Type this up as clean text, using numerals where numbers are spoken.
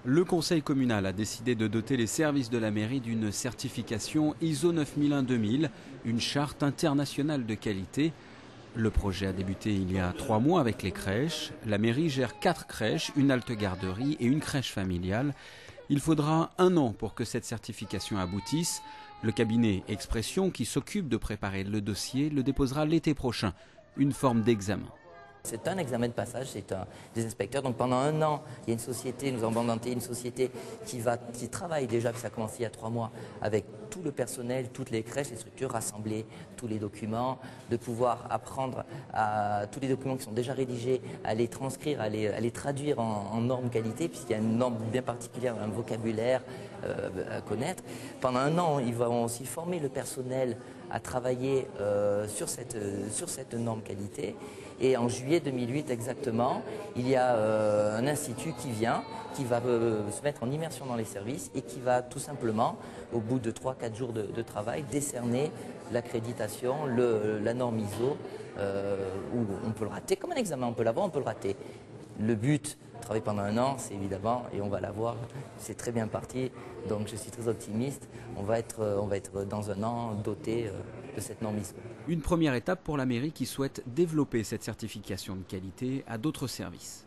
Le conseil communal a décidé de doter les services de la mairie d'une certification ISO 9001-2000, une charte internationale de qualité. Le projet a débuté il y a 3 mois avec les crèches. La mairie gère 4 crèches, une halte garderie et une crèche familiale. Il faudra 1 an pour que cette certification aboutisse. Le cabinet Expression, qui s'occupe de préparer le dossier, le déposera l'été prochain, une forme d'examen. C'est un examen de passage, c'est des inspecteurs. Donc pendant 1 an, il y a une société, nous avons mandaté une société qui travaille déjà, puis ça a commencé il y a 3 mois, avec tout le personnel, toutes les crèches, les structures, rassembler tous les documents, de pouvoir apprendre à tous les documents qui sont déjà rédigés, à les transcrire, à les traduire en normes qualité, puisqu'il y a une norme bien particulière, un vocabulaire à connaître. Pendant 1 an, ils vont aussi former le personnel à travailler sur cette norme qualité. Et en juillet 2008 exactement, il y a un institut qui va se mettre en immersion dans les services et qui va tout simplement, au bout de 3-4 jours de travail, décerner l'accréditation, la norme ISO, où on peut le rater comme un examen, on peut l'avoir, on peut le rater. Le but, travailler pendant 1 an, c'est évidemment, et on va l'avoir, c'est très bien parti, donc je suis très optimiste, on va être dans 1 an doté de cette norme ISO. Une première étape pour la mairie qui souhaite développer cette certification de qualité à d'autres services.